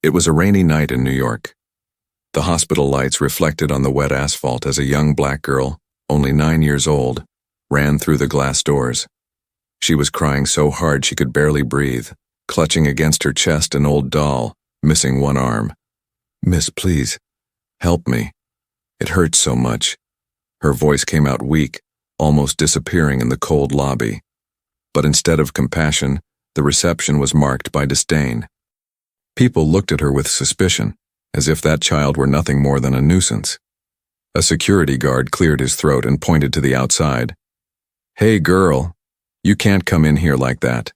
It was a rainy night in New York. The hospital lights reflected on the wet asphalt as a young black girl, only 9 years old, ran through the glass doors. She was crying so hard she could barely breathe, clutching against her chest an old doll, missing one arm. "Miss, please, help me. It hurts so much." Her voice came out weak, almost disappearing in the cold lobby. But instead of compassion, the reception was marked by disdain. People looked at her with suspicion, as if that child were nothing more than a nuisance. A security guard cleared his throat and pointed to the outside. "Hey girl, you can't come in here like that.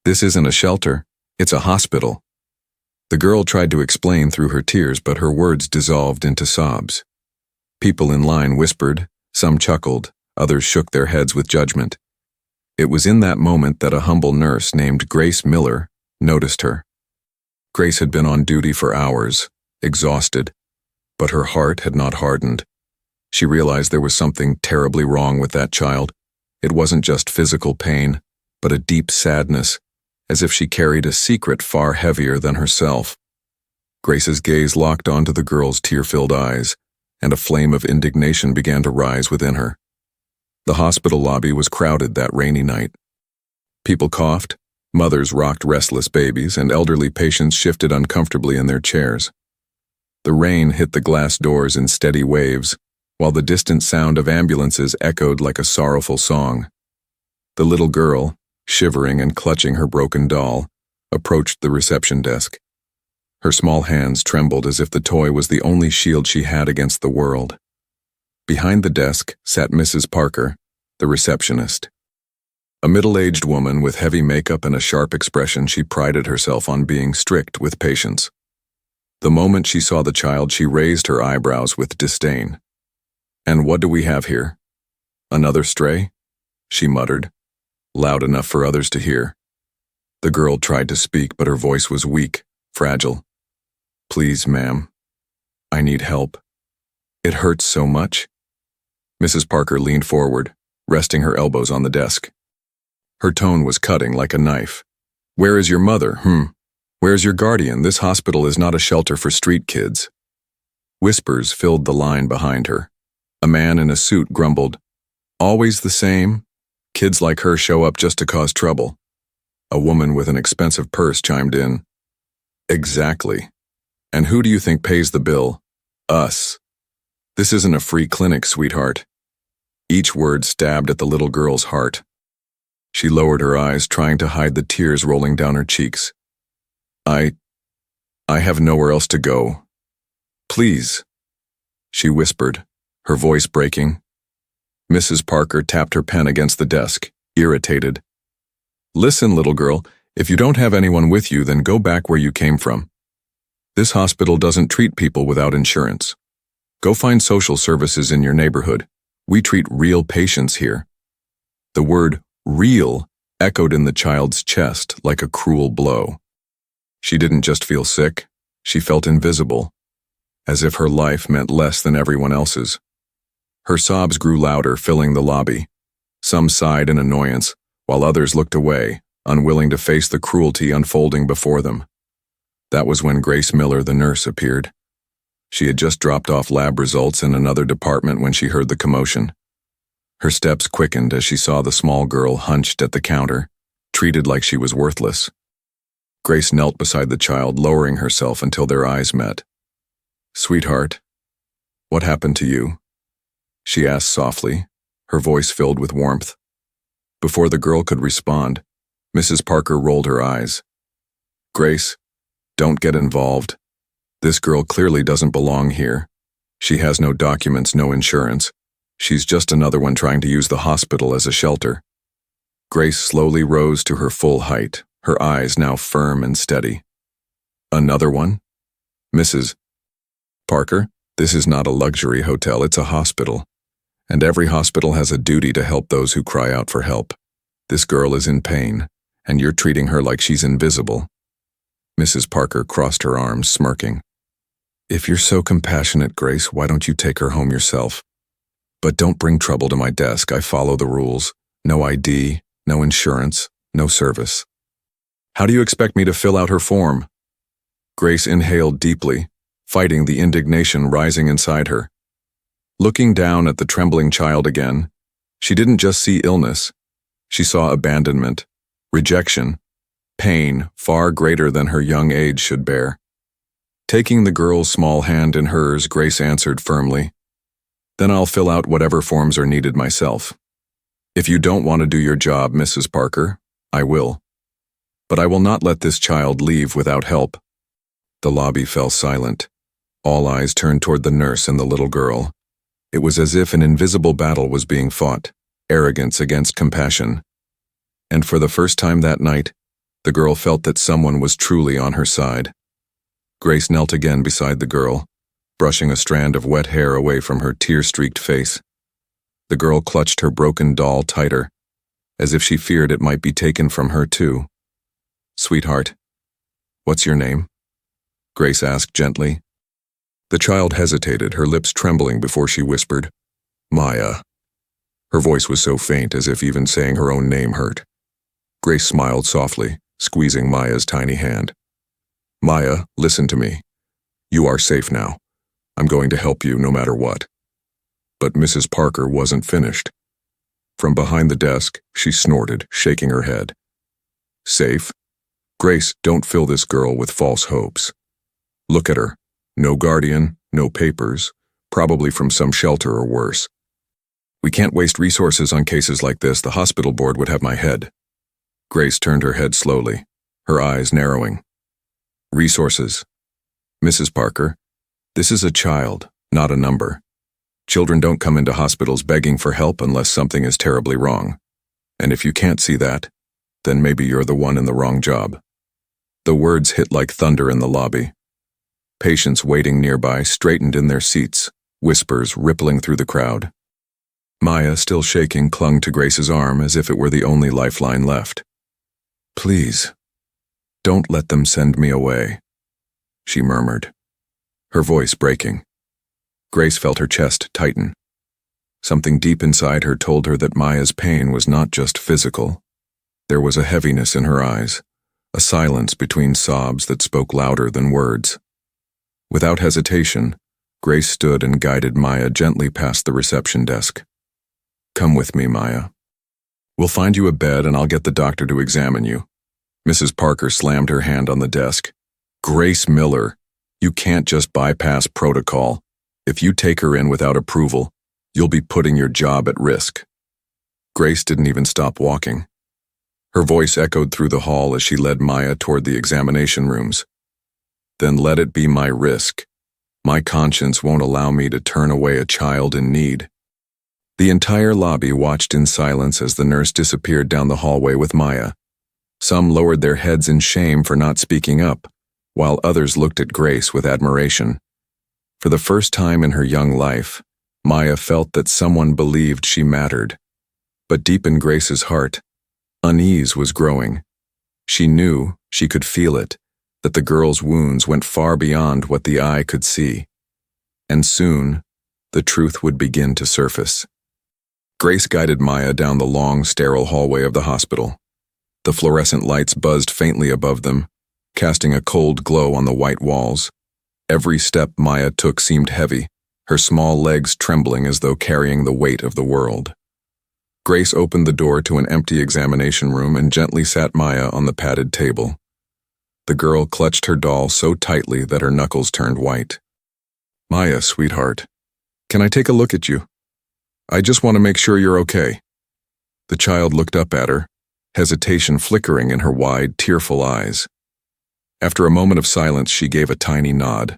This isn't a shelter, it's a hospital." The girl tried to explain through her tears, but her words dissolved into sobs. People in line whispered, some chuckled, others shook their heads with judgment. It was in that moment that a humble nurse named Grace Miller noticed her. Grace had been on duty for hours, exhausted, but her heart had not hardened. She realized there was something terribly wrong with that child. It wasn't just physical pain, but a deep sadness, as if she carried a secret far heavier than herself. Grace's gaze locked onto the girl's tear-filled eyes, and a flame of indignation began to rise within her. The hospital lobby was crowded that rainy night. People coughed, mothers rocked restless babies, and elderly patients shifted uncomfortably in their chairs. The rain hit the glass doors in steady waves, while the distant sound of ambulances echoed like a sorrowful song. The little girl, shivering and clutching her broken doll, approached the reception desk. Her small hands trembled as if the toy was the only shield she had against the world. Behind the desk sat Mrs. Parker, the receptionist. A middle-aged woman with heavy makeup and a sharp expression, she prided herself on being strict with patients. The moment she saw the child, she raised her eyebrows with disdain. "And what do we have here? Another stray?" she muttered, loud enough for others to hear. The girl tried to speak, but her voice was weak, fragile. "Please, ma'am. I need help. It hurts so much." Mrs. Parker leaned forward, resting her elbows on the desk. Her tone was cutting like a knife. "Where is your mother? Where's your guardian? This hospital is not a shelter for street kids." Whispers filled the line behind her. A man in a suit grumbled, "Always the same? Kids like her show up just to cause trouble." A woman with an expensive purse chimed in, "Exactly. And who do you think pays the bill? Us. This isn't a free clinic, sweetheart." Each word stabbed at the little girl's heart. She lowered her eyes, trying to hide the tears rolling down her cheeks. I have nowhere else to go. Please," she whispered, her voice breaking. Mrs. Parker tapped her pen against the desk, irritated. "Listen, little girl, if you don't have anyone with you, then go back where you came from. This hospital doesn't treat people without insurance. Go find social services in your neighborhood. We treat real patients here." The word "real" echoed in the child's chest like a cruel blow. She didn't just feel sick, she felt invisible, as if her life meant less than everyone else's. Her sobs grew louder, filling the lobby. Some sighed in annoyance, while others looked away, unwilling to face the cruelty unfolding before them. That was when Grace Miller, the nurse, appeared. She had just dropped off lab results in another department when she heard the commotion. Her steps quickened as she saw the small girl hunched at the counter, treated like she was worthless. Grace knelt beside the child, lowering herself until their eyes met. "Sweetheart, what happened to you?" she asked softly, her voice filled with warmth. Before the girl could respond, Mrs. Parker rolled her eyes. "Grace, don't get involved. This girl clearly doesn't belong here. She has no documents, no insurance. She's just another one trying to use the hospital as a shelter." Grace slowly rose to her full height, her eyes now firm and steady. "Another one? Mrs. Parker, this is not a luxury hotel, it's a hospital. And every hospital has a duty to help those who cry out for help. This girl is in pain, and you're treating her like she's invisible." Mrs. Parker crossed her arms, smirking. "If you're so compassionate, Grace, why don't you take her home yourself? But don't bring trouble to my desk. I follow the rules. No ID, no insurance, no service." "How do you expect me to fill out her form?" Grace inhaled deeply, fighting the indignation rising inside her. Looking down at the trembling child again, she didn't just see illness. She saw abandonment, rejection, pain far greater than her young age should bear. Taking the girl's small hand in hers, Grace answered firmly, "Then I'll fill out whatever forms are needed myself. If you don't want to do your job, Mrs. Parker, I will. But I will not let this child leave without help." The lobby fell silent. All eyes turned toward the nurse and the little girl. It was as if an invisible battle was being fought, arrogance against compassion. And for the first time that night, the girl felt that someone was truly on her side. Grace knelt again beside the girl, brushing a strand of wet hair away from her tear-streaked face. The girl clutched her broken doll tighter, as if she feared it might be taken from her too. "Sweetheart, what's your name?" Grace asked gently. The child hesitated, her lips trembling before she whispered, "Maya." Her voice was so faint as if even saying her own name hurt. Grace smiled softly, squeezing Maya's tiny hand. "Maya, listen to me. You are safe now. I'm going to help you no matter what." But Mrs. Parker wasn't finished. From behind the desk, she snorted, shaking her head. "Safe? Grace, don't fill this girl with false hopes. Look at her. No guardian, no papers, probably from some shelter or worse. We can't waste resources on cases like this. The hospital board would have my head." Grace turned her head slowly, her eyes narrowing. "Resources. Mrs. Parker, this is a child, not a number. Children don't come into hospitals begging for help unless something is terribly wrong. And if you can't see that, then maybe you're the one in the wrong job." The words hit like thunder in the lobby. Patients waiting nearby straightened in their seats, whispers rippling through the crowd. Maya, still shaking, clung to Grace's arm as if it were the only lifeline left. "Please, don't let them send me away," she murmured, her voice breaking. Grace felt her chest tighten. Something deep inside her told her that Maya's pain was not just physical. There was a heaviness in her eyes, a silence between sobs that spoke louder than words. Without hesitation, Grace stood and guided Maya gently past the reception desk. "Come with me, Maya. We'll find you a bed and I'll get the doctor to examine you." Mrs. Parker slammed her hand on the desk. "Grace Miller, you can't just bypass protocol. If you take her in without approval, you'll be putting your job at risk." Grace didn't even stop walking. Her voice echoed through the hall as she led Maya toward the examination rooms. "Then let it be my risk. My conscience won't allow me to turn away a child in need." The entire lobby watched in silence as the nurse disappeared down the hallway with Maya. Some lowered their heads in shame for not speaking up, while others looked at Grace with admiration. For the first time in her young life, Maya felt that someone believed she mattered. But deep in Grace's heart, unease was growing. She knew, she could feel it, that the girl's wounds went far beyond what the eye could see. And soon, the truth would begin to surface. Grace guided Maya down the long, sterile hallway of the hospital. The fluorescent lights buzzed faintly above them, casting a cold glow on the white walls. Every step Maya took seemed heavy, her small legs trembling as though carrying the weight of the world. Grace opened the door to an empty examination room and gently sat Maya on the padded table. The girl clutched her doll so tightly that her knuckles turned white. "Maya, sweetheart, can I take a look at you? I just want to make sure you're okay." The child looked up at her, hesitation flickering in her wide, tearful eyes. After a moment of silence, she gave a tiny nod.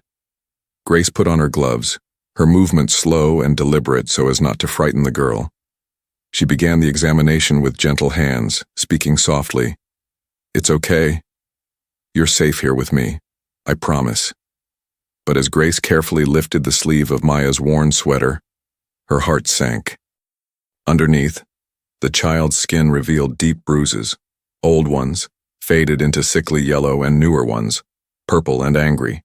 Grace put on her gloves, her movements slow and deliberate so as not to frighten the girl. She began the examination with gentle hands, speaking softly. "It's okay. You're safe here with me. I promise." But as Grace carefully lifted the sleeve of Maya's worn sweater, her heart sank. Underneath, the child's skin revealed deep bruises, old ones, faded into sickly yellow, and newer ones, purple and angry.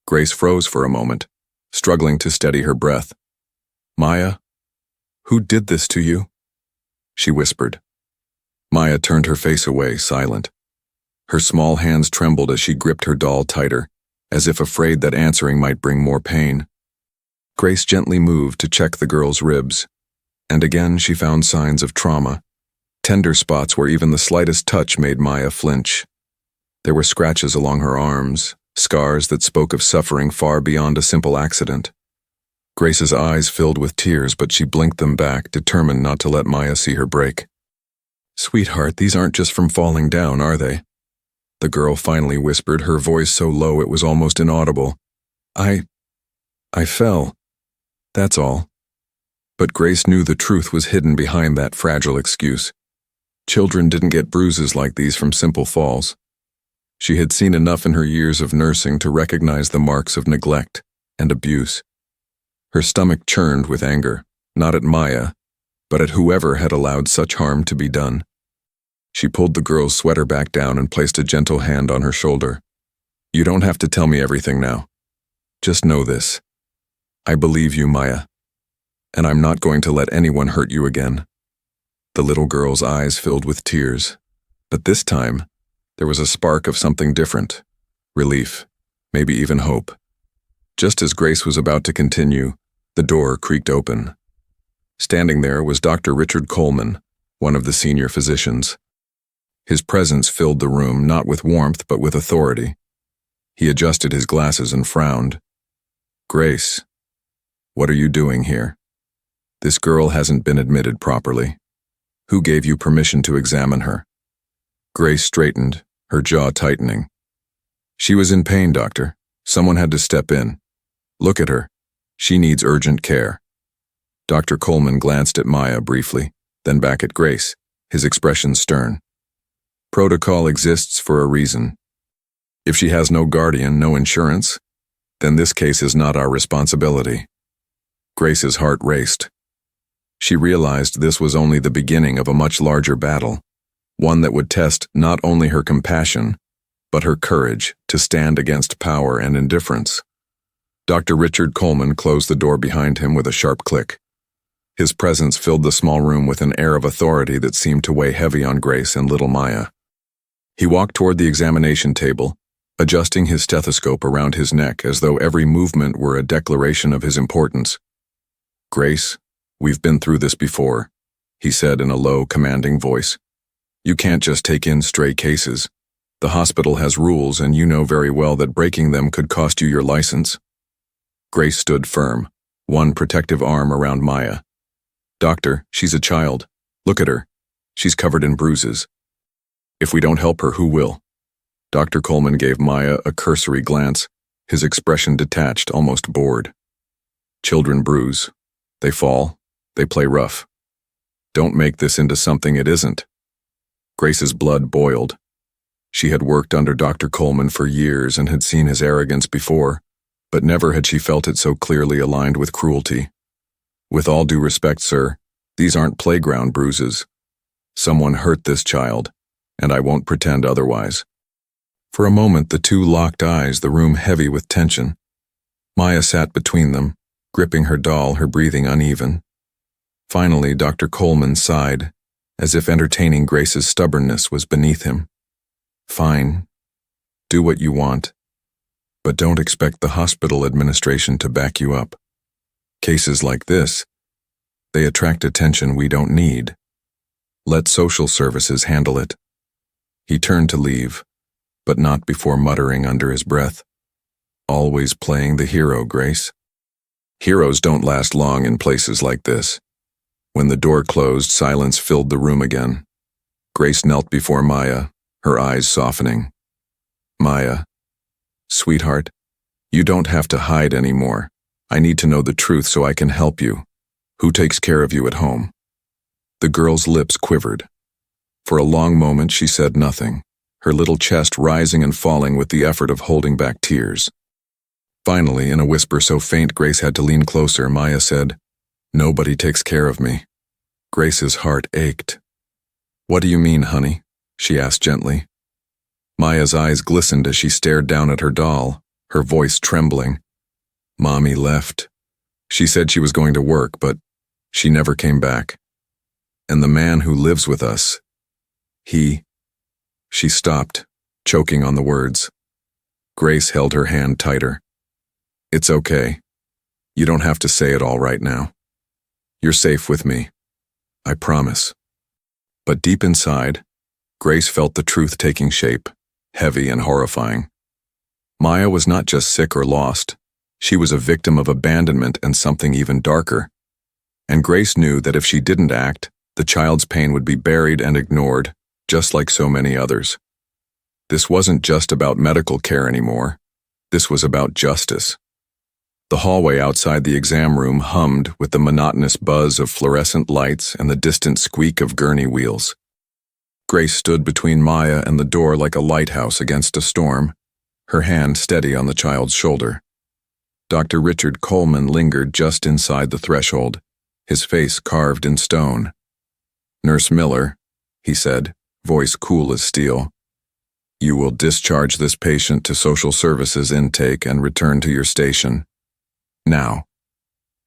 Grace froze for a moment, struggling to steady her breath. "Maya, who did this to you?" she whispered. Maya turned her face away, silent. Her small hands trembled as she gripped her doll tighter, as if afraid that answering might bring more pain. Grace gently moved to check the girl's ribs, and again she found signs of trauma, tender spots where even the slightest touch made Maya flinch. There were scratches along her arms, scars that spoke of suffering far beyond a simple accident. Grace's eyes filled with tears, but she blinked them back, determined not to let Maya see her break. "Sweetheart, these aren't just from falling down, are they?" The girl finally whispered, her voice so low it was almost inaudible. I fell. That's all." But Grace knew the truth was hidden behind that fragile excuse. Children didn't get bruises like these from simple falls. She had seen enough in her years of nursing to recognize the marks of neglect and abuse. Her stomach churned with anger, not at Maya, but at whoever had allowed such harm to be done. She pulled the girl's sweater back down and placed a gentle hand on her shoulder. "You don't have to tell me everything now. Just know this. I believe you, Maya, and I'm not going to let anyone hurt you again." The little girl's eyes filled with tears, but this time, there was a spark of something different. Relief, maybe even hope. Just as Grace was about to continue, the door creaked open. Standing there was Dr. Richard Coleman, one of the senior physicians. His presence filled the room, not with warmth but with authority. He adjusted his glasses and frowned. "Grace, what are you doing here? This girl hasn't been admitted properly. Who gave you permission to examine her?" Grace straightened, her jaw tightening. "She was in pain, doctor. Someone had to step in. Look at her. She needs urgent care." Dr. Coleman glanced at Maya briefly, then back at Grace, his expression stern. "Protocol exists for a reason. If she has no guardian, no insurance, then this case is not our responsibility." Grace's heart raced. She realized this was only the beginning of a much larger battle, one that would test not only her compassion, but her courage to stand against power and indifference. Dr. Richard Coleman closed the door behind him with a sharp click. His presence filled the small room with an air of authority that seemed to weigh heavy on Grace and little Maya. He walked toward the examination table, adjusting his stethoscope around his neck as though every movement were a declaration of his importance. "Grace, we've been through this before," he said in a low, commanding voice. "You can't just take in stray cases. The hospital has rules, and you know very well that breaking them could cost you your license." Grace stood firm, one protective arm around Maya. "Doctor, she's a child. Look at her. She's covered in bruises. If we don't help her, who will?" Dr. Coleman gave Maya a cursory glance, his expression detached, almost bored. "Children bruise. They fall. They play rough. Don't make this into something it isn't." Grace's blood boiled. She had worked under Dr. Coleman for years and had seen his arrogance before, but never had she felt it so clearly aligned with cruelty. "With all due respect, sir, these aren't playground bruises. Someone hurt this child, and I won't pretend otherwise." For a moment the two locked eyes, the room heavy with tension. Maya sat between them, gripping her doll, her breathing uneven. Finally, Dr. Coleman sighed, as if entertaining Grace's stubbornness was beneath him. "Fine. Do what you want. But don't expect the hospital administration to back you up. Cases like this, they attract attention we don't need. Let social services handle it." He turned to leave, but not before muttering under his breath, "Always playing the hero, Grace." Heroes don't last long in places like this. When the door closed, silence filled the room again. Grace knelt before Maya, her eyes softening. "Maya, sweetheart, you don't have to hide anymore. I need to know the truth so I can help you. Who takes care of you at home?" The girl's lips quivered. For a long moment she said nothing, her little chest rising and falling with the effort of holding back tears. Finally, in a whisper so faint Grace had to lean closer, Maya said, "Nobody takes care of me." Grace's heart ached. "What do you mean, honey?" she asked gently. Maya's eyes glistened as she stared down at her doll, her voice trembling. "Mommy left. She said she was going to work, but she never came back. And the man who lives with us, he..." She stopped, choking on the words. Grace held her hand tighter. It's okay. You don't have to say it all right now. You're safe with me. I promise. But deep inside, Grace felt the truth taking shape, heavy and horrifying. Maya was not just sick or lost. She was a victim of abandonment and something even darker. And Grace knew that if she didn't act, the child's pain would be buried and ignored, just like so many others. This wasn't just about medical care anymore. This was about justice. The hallway outside the exam room hummed with the monotonous buzz of fluorescent lights and the distant squeak of gurney wheels. Grace stood between Maya and the door like a lighthouse against a storm, her hand steady on the child's shoulder. Dr. Richard Coleman lingered just inside the threshold, his face carved in stone. "Nurse Miller," he said, voice cool as steel, "you will discharge this patient to social services intake and return to your station. Now."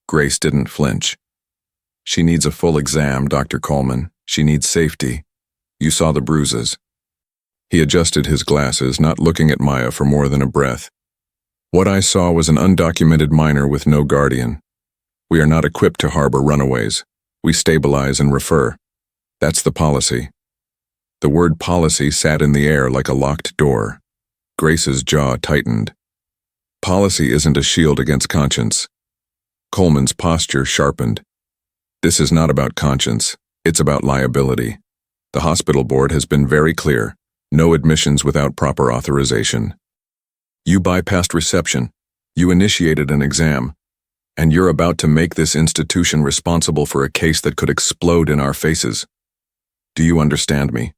Grace didn't flinch. "She needs a full exam, Dr. Coleman. She needs safety. You saw the bruises." He adjusted his glasses, not looking at Maya for more than a breath. "What I saw was an undocumented minor with no guardian. We are not equipped to harbor runaways. We stabilize and refer. That's the policy." The word policy sat in the air like a locked door. Grace's jaw tightened. Policy isn't a shield against conscience. Coleman's posture sharpened. This is not about conscience. It's about liability. The hospital board has been very clear. No admissions without proper authorization. You bypassed reception. You initiated an exam. And you're about to make this institution responsible for a case that could explode in our faces. Do you understand me?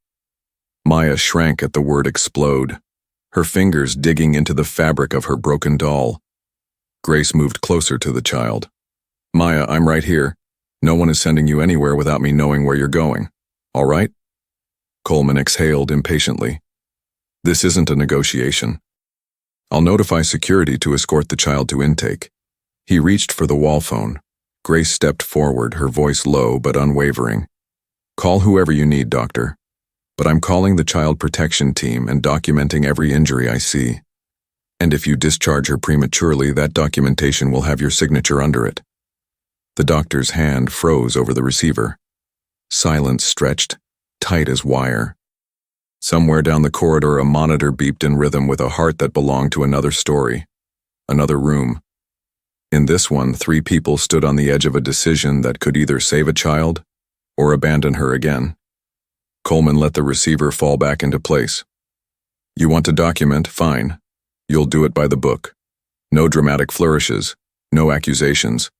Maya shrank at the word explode, her fingers digging into the fabric of her broken doll. Grace moved closer to the child. "Maya, I'm right here. No one is sending you anywhere without me knowing where you're going. All right?" Coleman exhaled impatiently. "This isn't a negotiation. I'll notify security to escort the child to intake." He reached for the wall phone. Grace stepped forward, her voice low but unwavering. "Call whoever you need, doctor. But I'm calling the child protection team and documenting every injury I see. And if you discharge her prematurely, that documentation will have your signature under it." The doctor's hand froze over the receiver. Silence stretched, tight as wire. Somewhere down the corridor, a monitor beeped in rhythm with a heart that belonged to another story, another room. In this one, 3 people stood on the edge of a decision that could either save a child or abandon her again. Coleman let the receiver fall back into place. "You want to document? Fine. You'll do it by the book. No dramatic flourishes, no accusations.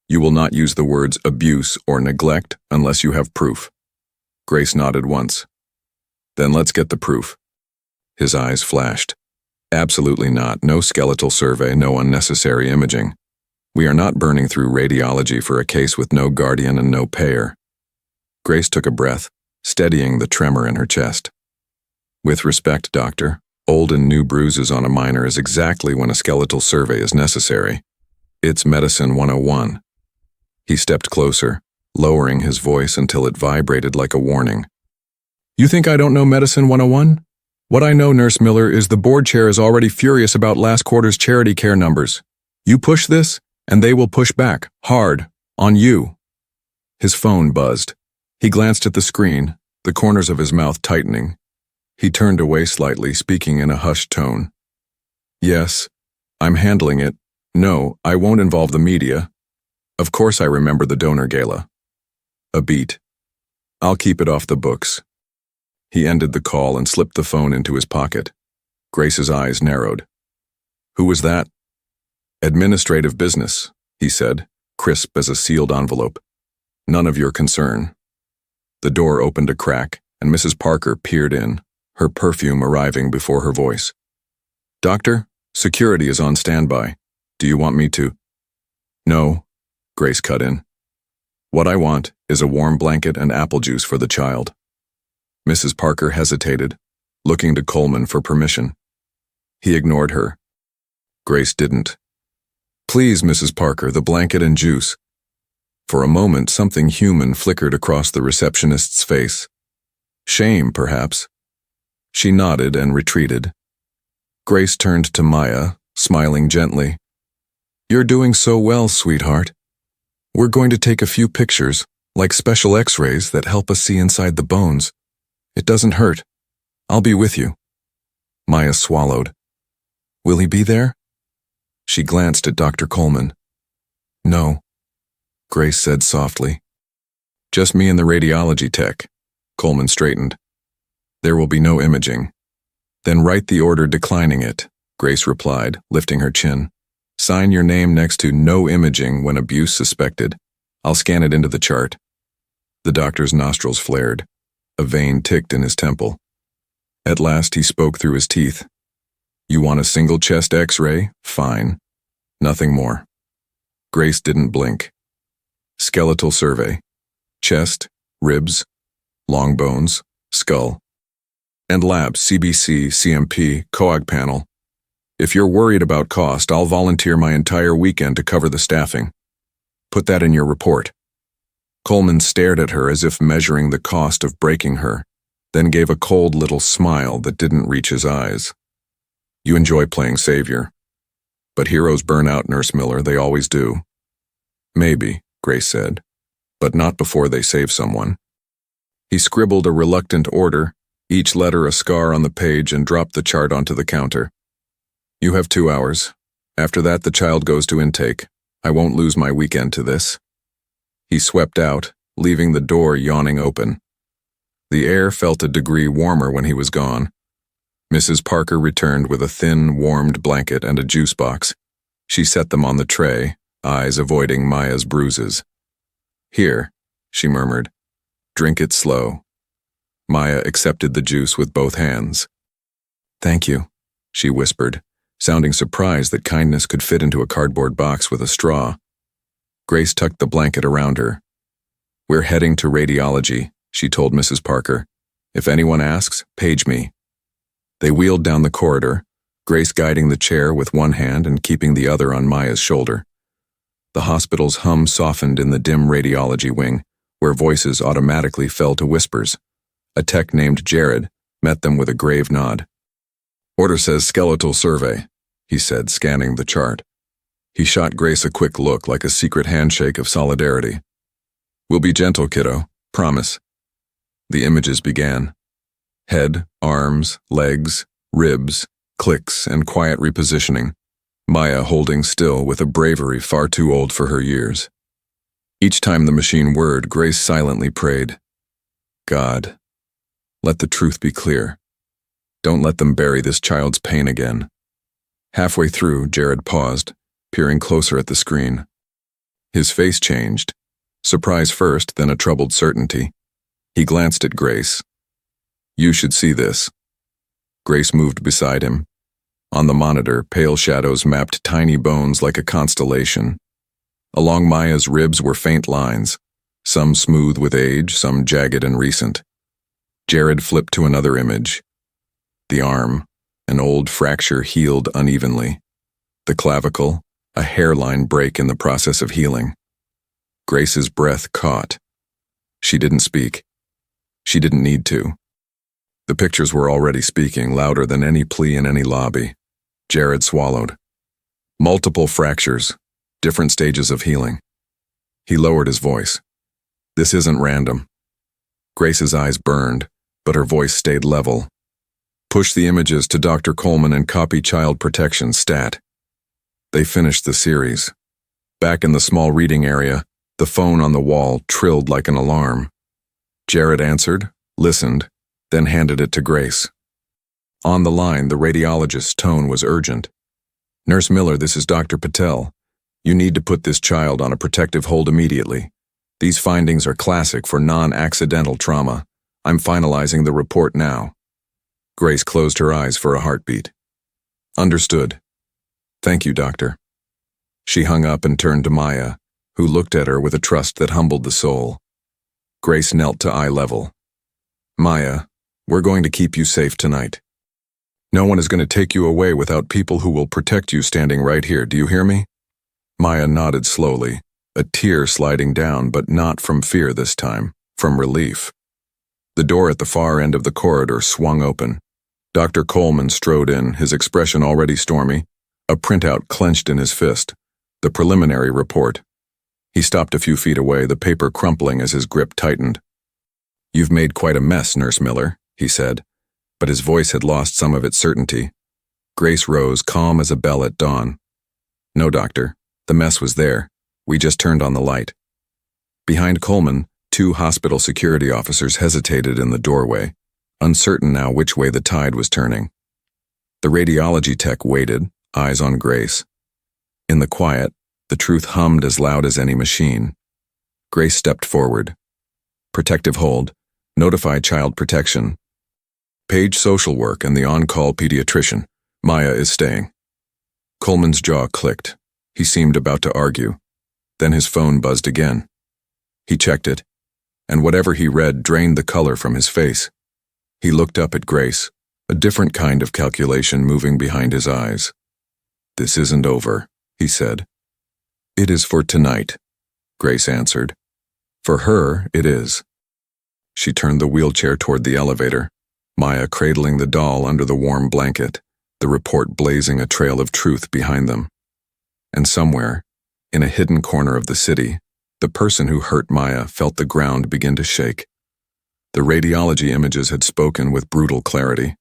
You will not use the words abuse or neglect unless you have proof." Grace nodded once. "Then let's get the proof." His eyes flashed. "Absolutely not. No skeletal survey, no unnecessary imaging. We are not burning through radiology for a case with no guardian and no payer." Grace took a breath, steadying the tremor in her chest. "With respect, doctor, old and new bruises on a minor is exactly when a skeletal survey is necessary. It's Medicine 101. He stepped closer, lowering his voice until it vibrated like a warning. "You think I don't know Medicine 101? What I know, Nurse Miller, is the board chair is already furious about last quarter's charity care numbers. You push this, and they will push back, hard, on you." His phone buzzed. He glanced at the screen, the corners of his mouth tightening. He turned away slightly, speaking in a hushed tone. "Yes, I'm handling it. No, I won't involve the media. Of course I remember the donor gala." A beat. "I'll keep it off the books." He ended the call and slipped the phone into his pocket. Grace's eyes narrowed. "Who was that?" "Administrative business," he said, crisp as a sealed envelope. "None of your concern." The door opened a crack, and Mrs. Parker peered in, her perfume arriving before her voice. "Doctor, security is on standby. Do you want me to?" "No," Grace cut in. "What I want is a warm blanket and apple juice for the child." Mrs. Parker hesitated, looking to Coleman for permission. He ignored her. Grace didn't. "Please, Mrs. Parker, the blanket and juice." For a moment, something human flickered across the receptionist's face. Shame, perhaps. She nodded and retreated. Grace turned to Maya, smiling gently. "You're doing so well, sweetheart. We're going to take a few pictures, like special x-rays that help us see inside the bones. It doesn't hurt. I'll be with you." Maya swallowed. "Will he be there?" She glanced at Dr. Coleman. "No," Grace said softly. "Just me and the radiology tech." Coleman straightened. "There will be no imaging." "Then write the order declining it," Grace replied, lifting her chin. "Sign your name next to no imaging when abuse suspected. I'll scan it into the chart." The doctor's nostrils flared. A vein ticked in his temple. At last he spoke through his teeth. "You want a single chest x-ray? Fine. Nothing more." Grace didn't blink. "Skeletal survey. Chest, ribs, long bones, skull. And labs, CBC, CMP, coag panel. If you're worried about cost, I'll volunteer my entire weekend to cover the staffing. Put that in your report." Coleman stared at her as if measuring the cost of breaking her, then gave a cold little smile that didn't reach his eyes. "You enjoy playing savior. But heroes burn out, Nurse Miller, they always do." "Maybe," Grace said, "but not before they save someone." He scribbled a reluctant order, each letter a scar on the page, and dropped the chart onto the counter. "You have 2 hours. After that, the child goes to intake. I won't lose my weekend to this." He swept out, leaving the door yawning open. The air felt a degree warmer when he was gone. Mrs. Parker returned with a thin, warmed blanket and a juice box. She set them on the tray, eyes avoiding Maya's bruises. "Here," she murmured. "Drink it slow." Maya accepted the juice with both hands. "Thank you," she whispered, sounding surprised that kindness could fit into a cardboard box with a straw. Grace tucked the blanket around her. "We're heading to radiology," she told Mrs. Parker. "If anyone asks, page me." They wheeled down the corridor, Grace guiding the chair with one hand and keeping the other on Maya's shoulder. The hospital's hum softened in the dim radiology wing, where voices automatically fell to whispers. A tech named Jared met them with a grave nod. "Order says skeletal survey," he said, scanning the chart. He shot Grace a quick look like a secret handshake of solidarity. "We'll be gentle, kiddo. Promise." The images began. Head, arms, legs, ribs, clicks, and quiet repositioning. Maya holding still with a bravery far too old for her years. Each time the machine whirred, Grace silently prayed, "God, let the truth be clear. Don't let them bury this child's pain again." Halfway through, Jared paused, peering closer at the screen. His face changed, surprise first, then a troubled certainty. He glanced at Grace. "You should see this." Grace moved beside him. On the monitor, pale shadows mapped tiny bones like a constellation. Along Maya's ribs were faint lines, some smooth with age, some jagged and recent. Jared flipped to another image. The arm, an old fracture healed unevenly. The clavicle, a hairline break in the process of healing. Grace's breath caught. She didn't speak. She didn't need to. The pictures were already speaking, louder than any plea in any lobby. Jared swallowed. Multiple fractures, different stages of healing. He lowered his voice. "This isn't random." Grace's eyes burned, but her voice stayed level. "Push the images to Dr. Coleman and copy child protection stat." They finished the series. Back in the small reading area, the phone on the wall trilled like an alarm. Jared answered, listened, then handed it to Grace. On the line, the radiologist's tone was urgent. "Nurse Miller, this is Dr. Patel. You need to put this child on a protective hold immediately. These findings are classic for non-accidental trauma. I'm finalizing the report now." Grace closed her eyes for a heartbeat. "Understood. Thank you, doctor." She hung up and turned to Maya, who looked at her with a trust that humbled the soul. Grace knelt to eye level. "Maya, we're going to keep you safe tonight. No one is going to take you away without people who will protect you standing right here, do you hear me?" Maya nodded slowly, a tear sliding down, but not from fear this time, from relief. The door at the far end of the corridor swung open. Dr. Coleman strode in, his expression already stormy, a printout clenched in his fist, the preliminary report. He stopped a few feet away, the paper crumpling as his grip tightened. "You've made quite a mess, Nurse Miller," he said, but his voice had lost some of its certainty. Grace rose, calm as a bell at dawn. "No, doctor, the mess was there. We just turned on the light." Behind Coleman, 2 hospital security officers hesitated in the doorway, uncertain now which way the tide was turning. The radiology tech waited, eyes on Grace. In the quiet, the truth hummed as loud as any machine. Grace stepped forward. "Protective hold. Notify child protection. Page social work and the on-call pediatrician. Maya is staying." Coleman's jaw clicked. He seemed about to argue. Then his phone buzzed again. He checked it, and whatever he read drained the color from his face. He looked up at Grace, a different kind of calculation moving behind his eyes. "This isn't over," he said. "It is for tonight," Grace answered. "For her, it is." She turned the wheelchair toward the elevator, Maya cradling the doll under the warm blanket, the report blazing a trail of truth behind them. And somewhere, in a hidden corner of the city, the person who hurt Maya felt the ground begin to shake. The radiology images had spoken with brutal clarity.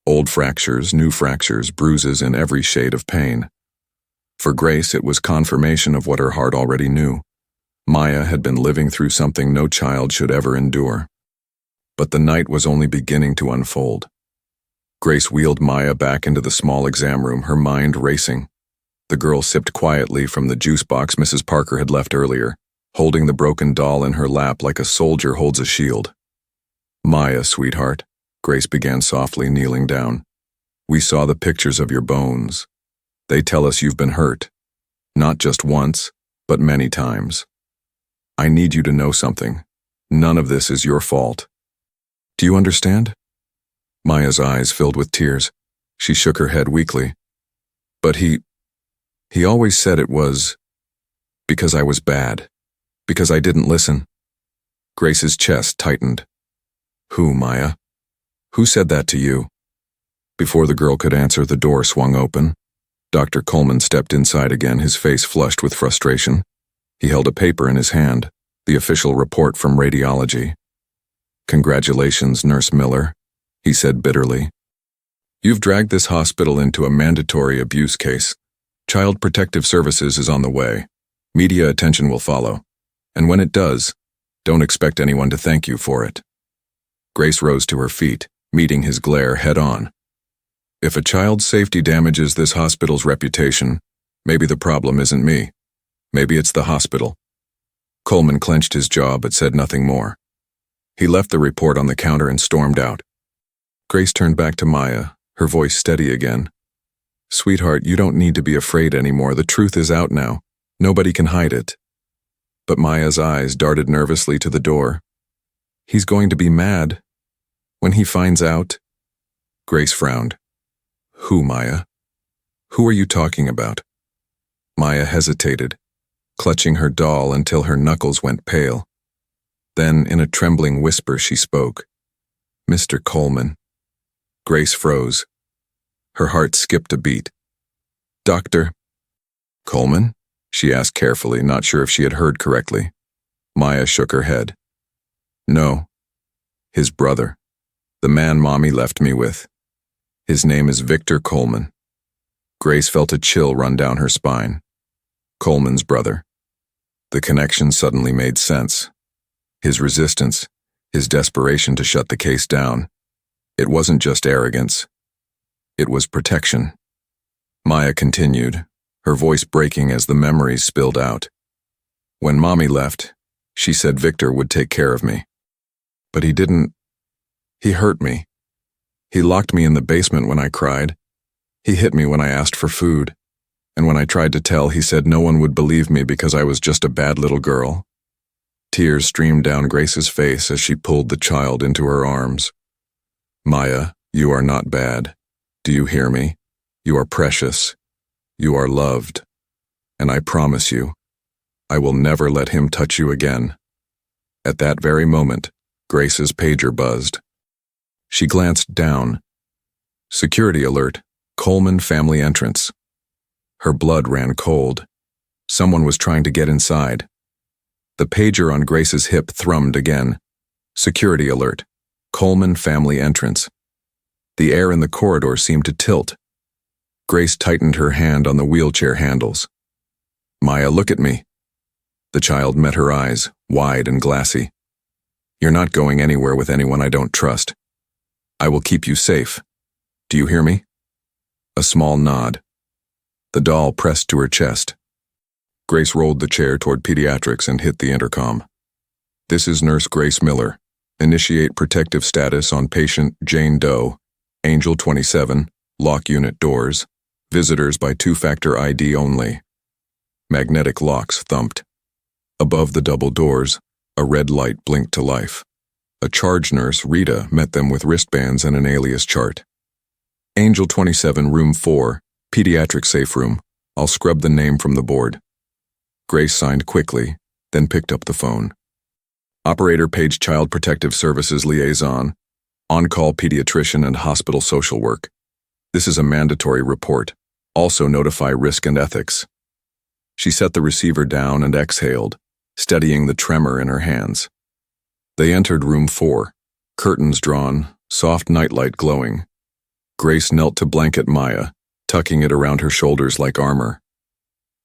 Old fractures, new fractures, bruises in every shade of pain. For Grace, it was confirmation of what her heart already knew. Maya had been living through something no child should ever endure. But the night was only beginning to unfold. Grace wheeled Maya back into the small exam room, her mind racing. The girl sipped quietly from the juice box Mrs. Parker had left earlier, holding the broken doll in her lap like a soldier holds a shield. "Maya, sweetheart," Grace began softly, kneeling down. "We saw the pictures of your bones. They tell us you've been hurt. Not just once, but many times. I need you to know something. None of this is your fault. Do you understand?" Maya's eyes filled with tears. She shook her head weakly. "But he always said it was because I was bad, because I didn't listen." Grace's chest tightened. "Who, Maya? Who said that to you?" Before the girl could answer, the door swung open. Dr. Coleman stepped inside again, his face flushed with frustration. He held a paper in his hand, the official report from radiology. "Congratulations, Nurse Miller," he said bitterly. "You've dragged this hospital into a mandatory abuse case. Child Protective Services is on the way. Media attention will follow. And when it does, don't expect anyone to thank you for it." Grace rose to her feet, meeting his glare head-on. "If a child's safety damages this hospital's reputation, maybe the problem isn't me. Maybe it's the hospital." Coleman clenched his jaw but said nothing more. He left the report on the counter and stormed out. Grace turned back to Maya, her voice steady again. "Sweetheart, you don't need to be afraid anymore. The truth is out now. Nobody can hide it." But Maya's eyes darted nervously to the door. "He's going to be mad. When he finds out." Grace frowned. "Who, Maya? Who are you talking about?" Maya hesitated, clutching her doll until her knuckles went pale. Then, in a trembling whisper, she spoke. "Mr. Coleman." Grace froze. Her heart skipped a beat. "Dr. Coleman?" she asked carefully, not sure if she had heard correctly. Maya shook her head. "No. His brother. The man Mommy left me with. His name is Victor Coleman." Grace felt a chill run down her spine. Coleman's brother. The connection suddenly made sense. His resistance, his desperation to shut the case down. It wasn't just arrogance. It was protection. Maya continued, her voice breaking as the memories spilled out. "When Mommy left, she said Victor would take care of me. But he didn't. He hurt me. He locked me in the basement when I cried. He hit me when I asked for food. And when I tried to tell, he said no one would believe me because I was just a bad little girl." Tears streamed down Grace's face as she pulled the child into her arms. "Maya, you are not bad. Do you hear me? You are precious. You are loved. And I promise you, I will never let him touch you again." At that very moment, Grace's pager buzzed. She glanced down. Security alert. Coleman family entrance. Her blood ran cold. Someone was trying to get inside. The pager on Grace's hip thrummed again. Security alert. Coleman family entrance. The air in the corridor seemed to tilt. Grace tightened her hand on the wheelchair handles. Maya, look at me. The child met her eyes, wide and glassy. You're not going anywhere with anyone I don't trust. I will keep you safe. Do you hear me? A small nod. The doll pressed to her chest. Grace rolled the chair toward pediatrics and hit the intercom. This is Nurse Grace Miller. Initiate protective status on patient Jane Doe, Angel 27, lock unit doors, visitors by two-factor ID only. Magnetic locks thumped. Above the double doors, a red light blinked to life. A charge nurse, Rita, met them with wristbands and an alias chart. Angel 27, room 4, pediatric safe room. I'll scrub the name from the board. Grace signed quickly, then picked up the phone. Operator Page, Child Protective Services Liaison, on-call pediatrician and hospital social work. This is a mandatory report. Also notify risk and ethics. She set the receiver down and exhaled, steadying the tremor in her hands. They entered room 4, curtains drawn, soft nightlight glowing. Grace knelt to blanket Maya, tucking it around her shoulders like armor.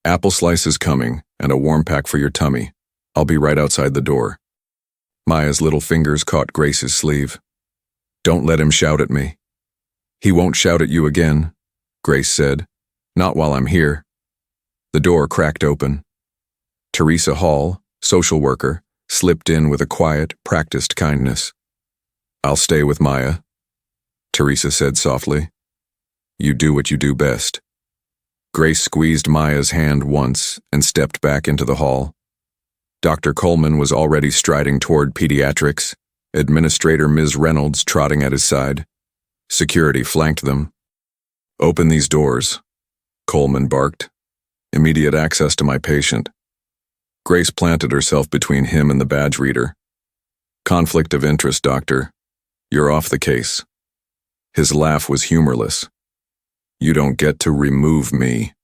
Apple slices coming, and a warm pack for your tummy. I'll be right outside the door. Maya's little fingers caught Grace's sleeve. Don't let him shout at me. He won't shout at you again, Grace said. Not while I'm here. The door cracked open. Teresa Hall, social worker, slipped in with a quiet, practiced kindness. I'll stay with Maya, Teresa said softly. You do what you do best. Grace squeezed Maya's hand once and stepped back into the hall. Dr. Coleman was already striding toward pediatrics, Administrator Ms. Reynolds trotting at his side. Security flanked them. Open these doors, Coleman barked. Immediate access to my patient. Grace planted herself between him and the badge reader. Conflict of interest, doctor. You're off the case. His laugh was humorless. You don't get to remove me.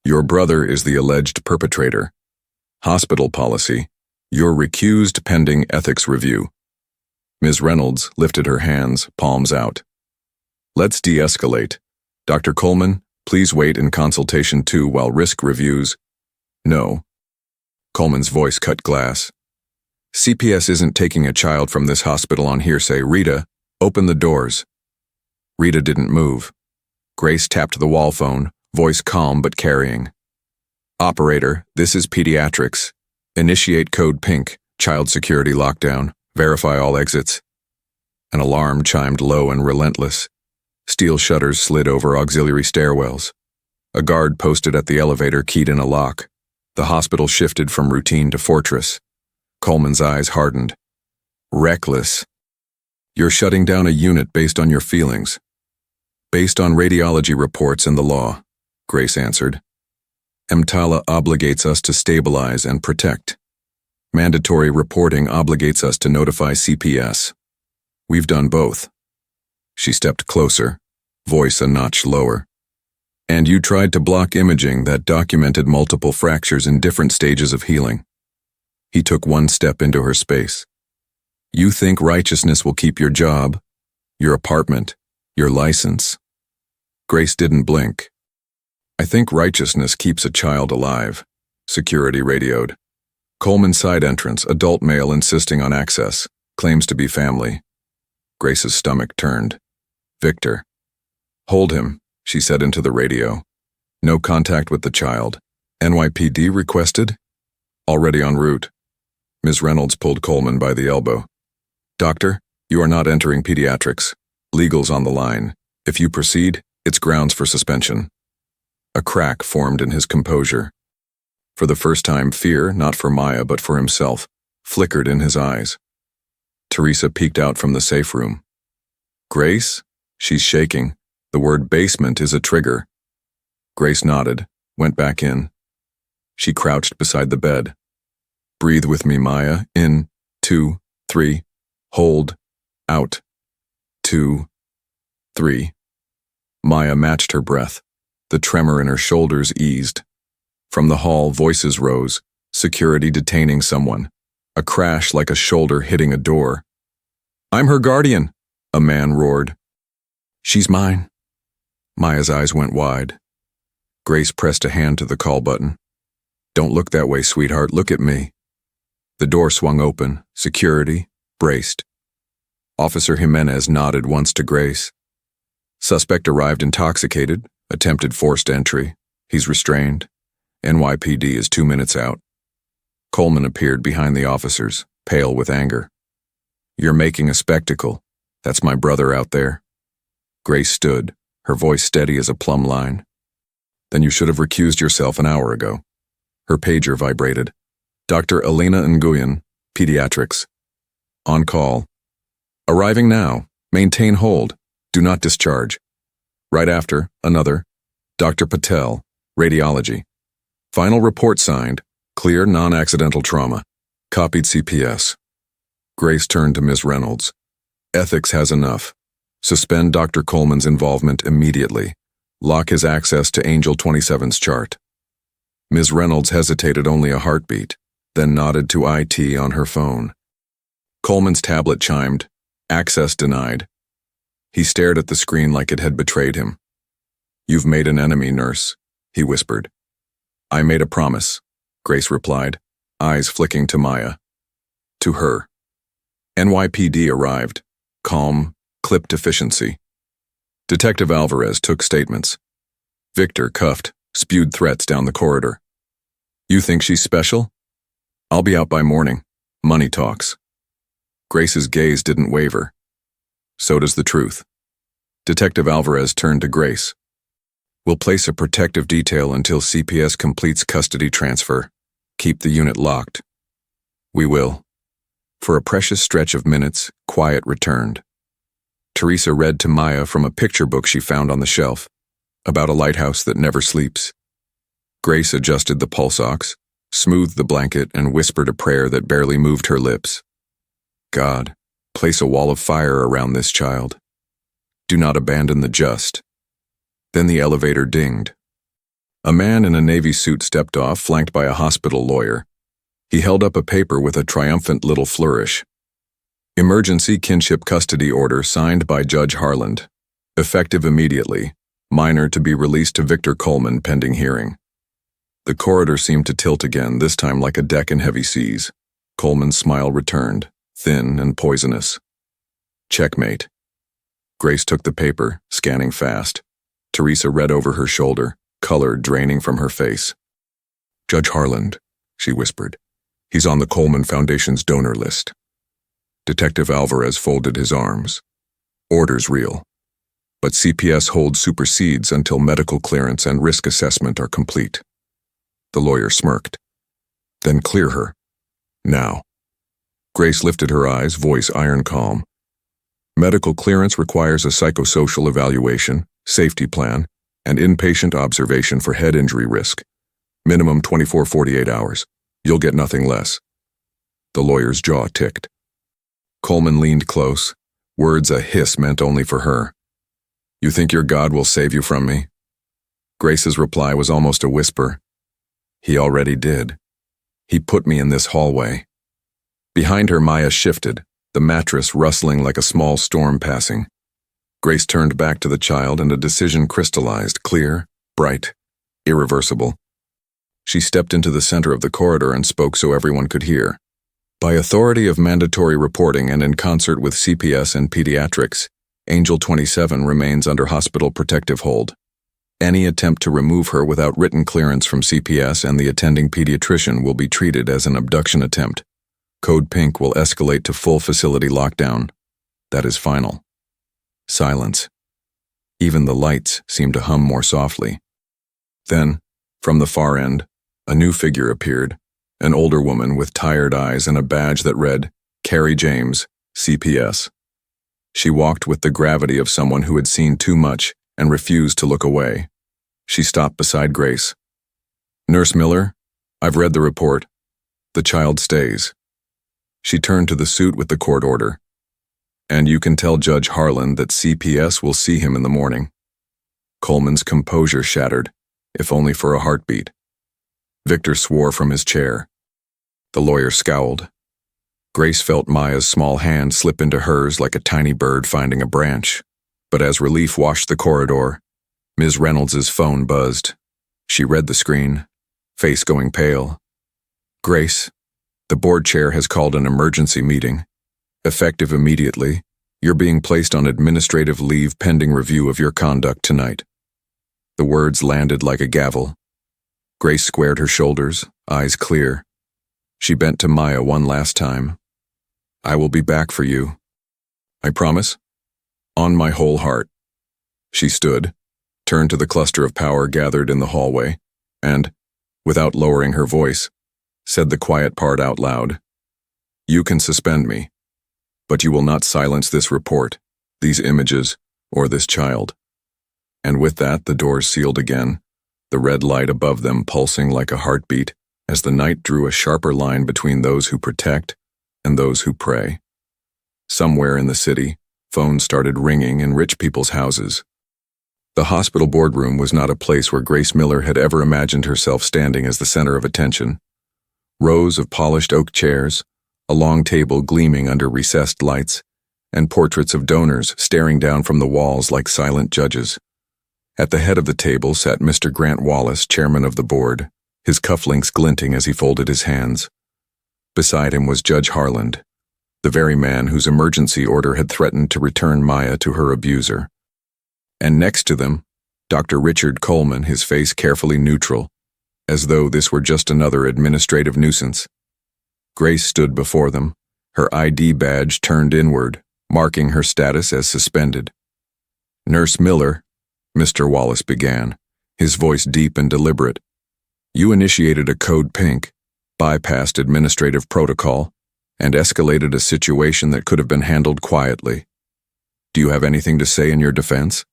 Your brother is the alleged perpetrator. Hospital policy. You're recused pending ethics review. Ms. Reynolds lifted her hands, palms out. Let's de-escalate. Dr. Coleman, please wait in consultation 2 while risk reviews. No. Coleman's voice cut glass. CPS isn't taking a child from this hospital on hearsay. Rita, open the doors. Rita didn't move. Grace tapped the wall phone, voice calm but carrying. Operator, this is pediatrics. Initiate code pink, child security lockdown. Verify all exits. An alarm chimed low and relentless. Steel shutters slid over auxiliary stairwells. A guard posted at the elevator keyed in a lock. The hospital shifted from routine to fortress. Coleman's eyes hardened. Reckless. You're shutting down a unit based on your feelings. Based on radiology reports and the law, Grace answered. EMTALA obligates us to stabilize and protect. Mandatory reporting obligates us to notify CPS. We've done both. She stepped closer, voice a notch lower. And you tried to block imaging that documented multiple fractures in different stages of healing. He took one step into her space. You think righteousness will keep your job, your apartment, your license. Grace didn't blink. I think righteousness keeps a child alive, security radioed. Coleman side entrance, adult male insisting on access, claims to be family. Grace's stomach turned. Victor. Hold him, she said into the radio. No contact with the child. NYPD requested? Already en route. Ms. Reynolds pulled Coleman by the elbow. Doctor, you are not entering pediatrics. Legal's on the line. If you proceed, it's grounds for suspension. A crack formed in his composure. For the first time, fear, not for Maya but for himself, flickered in his eyes. Teresa peeked out from the safe room. Grace? She's shaking. The word basement is a trigger. Grace nodded, went back in. She crouched beside the bed. Breathe with me, Maya. In, 2, 3. Hold. Out. 2, 3. Maya matched her breath. The tremor in her shoulders eased. From the hall, voices rose, security detaining someone. A crash like a shoulder hitting a door. "I'm her guardian," a man roared. "She's mine." Maya's eyes went wide. Grace pressed a hand to the call button. "Don't look that way, sweetheart. Look at me." The door swung open. Security, braced. Officer Jimenez nodded once to Grace. Suspect arrived intoxicated, attempted forced entry. He's restrained. NYPD is 2 minutes out. Coleman appeared behind the officers, pale with anger. "You're making a spectacle. That's my brother out there." Grace stood, her voice steady as a plumb line. "Then you should have recused yourself an hour ago." Her pager vibrated. "Dr. Elena Nguyen, Pediatrics. On call. Arriving now. Maintain hold. Do not discharge." Right after, another. "Dr. Patel, Radiology. Final report signed. Clear non-accidental trauma. Copied CPS." Grace turned to Ms. Reynolds. "Ethics has enough. Suspend Dr. Coleman's involvement immediately. Lock his access to Angel 27's chart." Ms. Reynolds hesitated only a heartbeat, then nodded to IT on her phone. Coleman's tablet chimed. "Access denied." He stared at the screen like it had betrayed him. "You've made an enemy, nurse," he whispered. "I made a promise," Grace replied, eyes flicking to Maya. To her. NYPD arrived. Calm, clipped efficiency. Detective Alvarez took statements. Victor, cuffed, spewed threats down the corridor. "You think she's special? I'll be out by morning. Money talks." Grace's gaze didn't waver. "So does the truth." Detective Alvarez turned to Grace. "We'll place a protective detail until CPS completes custody transfer. Keep the unit locked." "We will." For a precious stretch of minutes, quiet returned. Teresa read to Maya from a picture book she found on the shelf, about a lighthouse that never sleeps. Grace adjusted the pulse ox, smoothed the blanket, and whispered a prayer that barely moved her lips. "God, place a wall of fire around this child. Do not abandon the just." Then the elevator dinged. A man in a Navy suit stepped off, flanked by a hospital lawyer. He held up a paper with a triumphant little flourish. "Emergency kinship custody order signed by Judge Harland. Effective immediately. Minor to be released to Victor Coleman pending hearing." The corridor seemed to tilt again, this time like a deck in heavy seas. Coleman's smile returned, thin and poisonous. "Checkmate." Grace took the paper, scanning fast. Teresa read over her shoulder, color draining from her face. "Judge Harland," she whispered. "He's on the Coleman Foundation's donor list." Detective Alvarez folded his arms. "Order's real. But CPS hold supersedes until medical clearance and risk assessment are complete." The lawyer smirked. "Then clear her. Now." Grace lifted her eyes, voice iron calm. "Medical clearance requires a psychosocial evaluation, safety plan, and inpatient observation for head injury risk. Minimum 24-48 hours. You'll get nothing less." The lawyer's jaw ticked. Coleman leaned close, words a hiss meant only for her. "You think your God will save you from me?" Grace's reply was almost a whisper. "He already did. He put me in this hallway." Behind her, Maya shifted, the mattress rustling like a small storm passing. Grace turned back to the child and a decision crystallized, clear, bright, irreversible. She stepped into the center of the corridor and spoke so everyone could hear. "By authority of mandatory reporting and in concert with CPS and Pediatrics, Angel 27 remains under hospital protective hold. Any attempt to remove her without written clearance from CPS and the attending pediatrician will be treated as an abduction attempt. Code Pink will escalate to full facility lockdown. That is final." Silence. Even the lights seemed to hum more softly. Then, from the far end, a new figure appeared, an older woman with tired eyes and a badge that read, "Carrie James, CPS." She walked with the gravity of someone who had seen too much and refused to look away. She stopped beside Grace. "Nurse Miller, I've read the report. The child stays." She turned to the suit with the court order. "And you can tell Judge Harlan that CPS will see him in the morning." Coleman's composure shattered, if only for a heartbeat. Victor swore from his chair. The lawyer scowled. Grace felt Maya's small hand slip into hers like a tiny bird finding a branch. But as relief washed the corridor, Ms. Reynolds's phone buzzed. She read the screen, face going pale. "Grace, the board chair has called an emergency meeting. Effective immediately, you're being placed on administrative leave pending review of your conduct tonight." The words landed like a gavel. Grace squared her shoulders, eyes clear. She bent to Maya one last time. "I will be back for you. I promise. On my whole heart." She stood, turned to the cluster of power gathered in the hallway, and, without lowering her voice, said the quiet part out loud. "You can suspend me, but you will not silence this report, these images, or this child." And with that, the doors sealed again, the red light above them pulsing like a heartbeat as the night drew a sharper line between those who protect and those who prey. Somewhere in the city, phones started ringing in rich people's houses. The hospital boardroom was not a place where Grace Miller had ever imagined herself standing as the center of attention. Rows of polished oak chairs, a long table gleaming under recessed lights, and portraits of donors staring down from the walls like silent judges. At the head of the table sat Mr. Grant Wallace, chairman of the board, his cufflinks glinting as he folded his hands. Beside him was Judge Harland, the very man whose emergency order had threatened to return Maya to her abuser. And next to them, Dr. Richard Coleman, his face carefully neutral, as though this were just another administrative nuisance. Grace stood before them, her ID badge turned inward, marking her status as suspended. "Nurse Miller," Mr. Wallace began, his voice deep and deliberate, "you initiated a code pink, bypassed administrative protocol, and escalated a situation that could have been handled quietly. Do you have anything to say in your defense?"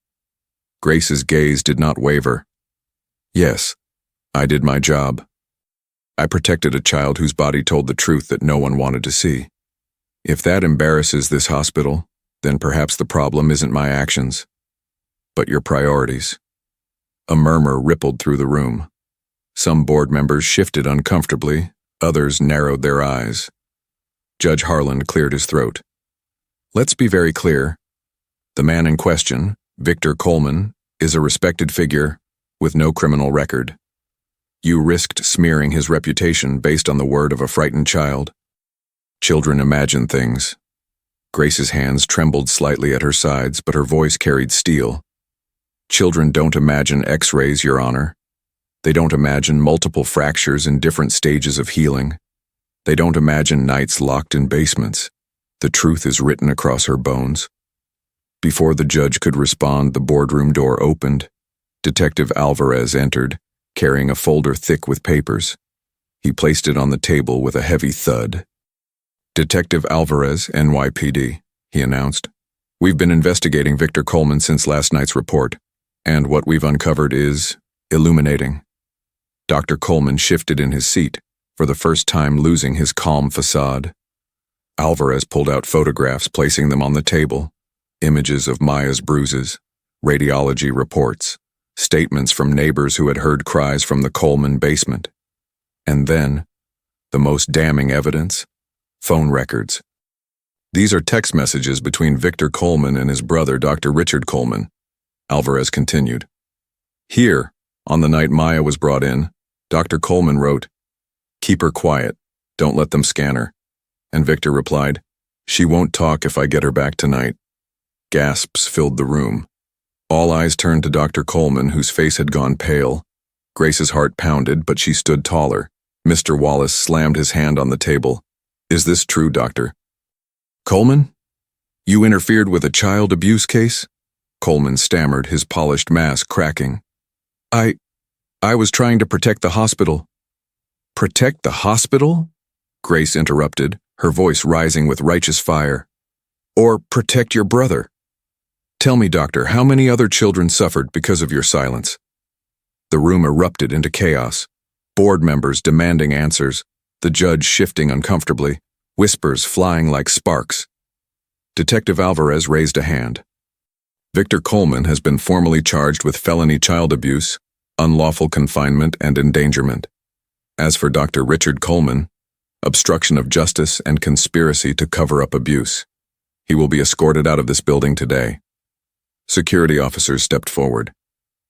Grace's gaze did not waver. "Yes, I did my job. I protected a child whose body told the truth that no one wanted to see. If that embarrasses this hospital, then perhaps the problem isn't my actions, but your priorities." A murmur rippled through the room. Some board members shifted uncomfortably, others narrowed their eyes. Judge Harland cleared his throat. "Let's be very clear. The man in question, Victor Coleman, is a respected figure with no criminal record. You risked smearing his reputation based on the word of a frightened child. Children imagine things." Grace's hands trembled slightly at her sides, but her voice carried steel. "Children don't imagine X-rays, Your Honor. They don't imagine multiple fractures in different stages of healing. They don't imagine nights locked in basements. The truth is written across her bones." Before the judge could respond, the boardroom door opened. Detective Alvarez entered, carrying a folder thick with papers. He placed it on the table with a heavy thud. "Detective Alvarez, NYPD," he announced. "We've been investigating Victor Coleman since last night's report, and what we've uncovered is illuminating." Dr. Coleman shifted in his seat, for the first time losing his calm facade. Alvarez pulled out photographs, placing them on the table. Images of Maya's bruises, radiology reports, statements from neighbors who had heard cries from the Coleman basement. And then, the most damning evidence, phone records. "These are text messages between Victor Coleman and his brother, Dr. Richard Coleman," Alvarez continued. "Here, on the night Maya was brought in, Dr. Coleman wrote, 'Keep her quiet, don't let them scan her.' And Victor replied, 'She won't talk if I get her back tonight.'" Gasps filled the room. All eyes turned to Dr. Coleman, whose face had gone pale. Grace's heart pounded, but she stood taller. Mr. Wallace slammed his hand on the table. "Is this true, Doctor?" "Coleman? You interfered with a child abuse case?" Coleman stammered, his polished mask cracking. I was trying to protect the hospital." "Protect the hospital?" Grace interrupted, her voice rising with righteous fire. "Or protect your brother? Tell me, doctor, how many other children suffered because of your silence?" The room erupted into chaos, board members demanding answers, the judge shifting uncomfortably, whispers flying like sparks. Detective Alvarez raised a hand. Victor Coleman has been formally charged with felony child abuse, unlawful confinement, and endangerment. As for Dr. Richard Coleman, obstruction of justice and conspiracy to cover up abuse. He will be escorted out of this building today. Security officers stepped forward.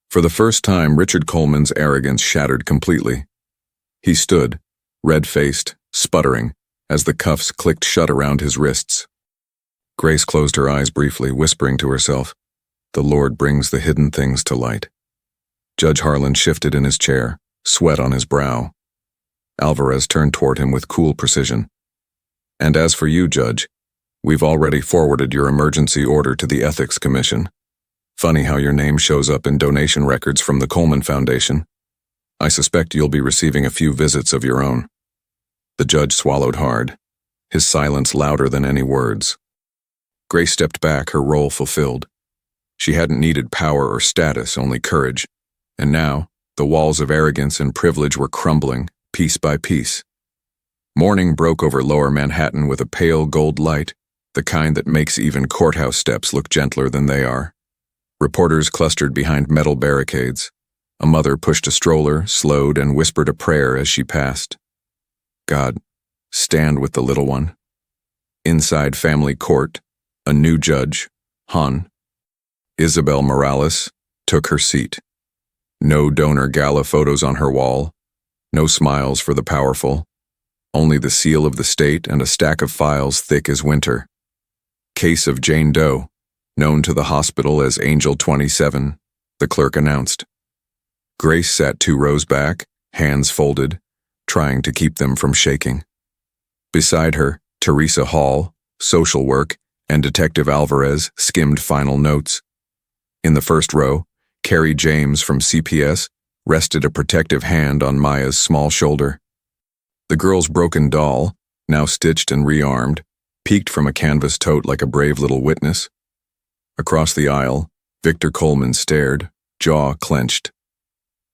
For the first time, Richard Coleman's arrogance shattered completely. He stood, red-faced, sputtering, as the cuffs clicked shut around his wrists. Grace closed her eyes briefly, whispering to herself, "The Lord brings the hidden things to light." Judge Harlan shifted in his chair, sweat on his brow. Alvarez turned toward him with cool precision. "And as for you, Judge, we've already forwarded your emergency order to the Ethics Commission. Funny how your name shows up in donation records from the Coleman Foundation. I suspect you'll be receiving a few visits of your own." The judge swallowed hard, his silence louder than any words. Grace stepped back, her role fulfilled. She hadn't needed power or status, only courage. And now, the walls of arrogance and privilege were crumbling, piece by piece. Morning broke over lower Manhattan with a pale gold light, the kind that makes even courthouse steps look gentler than they are. Reporters clustered behind metal barricades. A mother pushed a stroller, slowed, and whispered a prayer as she passed. "God, stand with the little one." Inside family court, a new judge, Hon. Isabel Morales, took her seat. No donor gala photos on her wall, no smiles for the powerful, only the seal of the state and a stack of files thick as winter. Case of Jane Doe, known to the hospital as Angel 27, the clerk announced. Grace sat 2 rows back, hands folded, trying to keep them from shaking. Beside her, Teresa Hall, social work, and Detective Alvarez skimmed final notes. In the first row, Carrie James from CPS rested a protective hand on Maya's small shoulder. The girl's broken doll, now stitched and rearmed, peeked from a canvas tote like a brave little witness. Across the aisle, Victor Coleman stared, jaw clenched.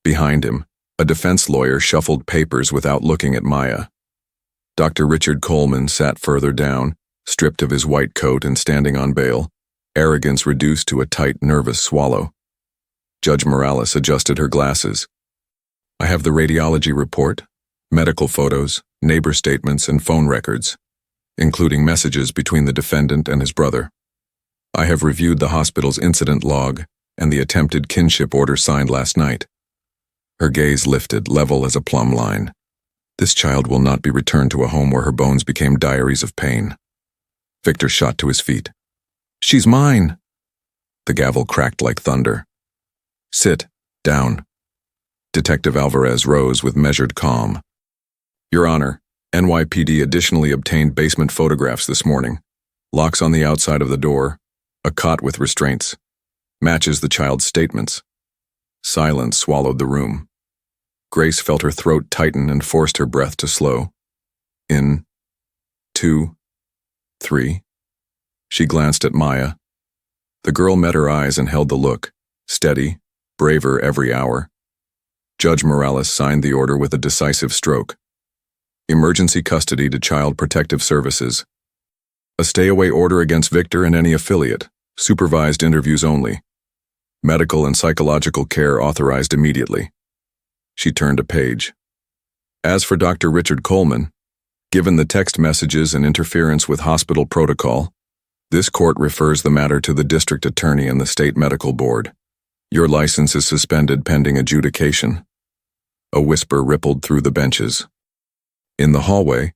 Behind him, a defense lawyer shuffled papers without looking at Maya. Dr. Richard Coleman sat further down, stripped of his white coat and standing on bail, arrogance reduced to a tight, nervous swallow. Judge Morales adjusted her glasses. "I have the radiology report, medical photos, neighbor statements, and phone records, including messages between the defendant and his brother. I have reviewed the hospital's incident log and the attempted kinship order signed last night." Her gaze lifted, level as a plumb line. This child will not be returned to a home where her bones became diaries of pain. Victor shot to his feet. "She's mine!" The gavel cracked like thunder. "Sit down." Detective Alvarez rose with measured calm. "Your Honor, NYPD additionally obtained basement photographs this morning. Locks on the outside of the door, a cot with restraints. Matches the child's statements." Silence swallowed the room. Grace felt her throat tighten and forced her breath to slow. In, 2, 3. She glanced at Maya. The girl met her eyes and held the look, steady, braver every hour. Judge Morales signed the order with a decisive stroke. Emergency custody to Child Protective Services. A stay-away order against Victor and any affiliate, supervised interviews only. Medical and psychological care authorized immediately. She turned a page. As for Dr. Richard Coleman, given the text messages and interference with hospital protocol, this court refers the matter to the district attorney and the state medical board. Your license is suspended pending adjudication. A whisper rippled through the benches. In the hallway,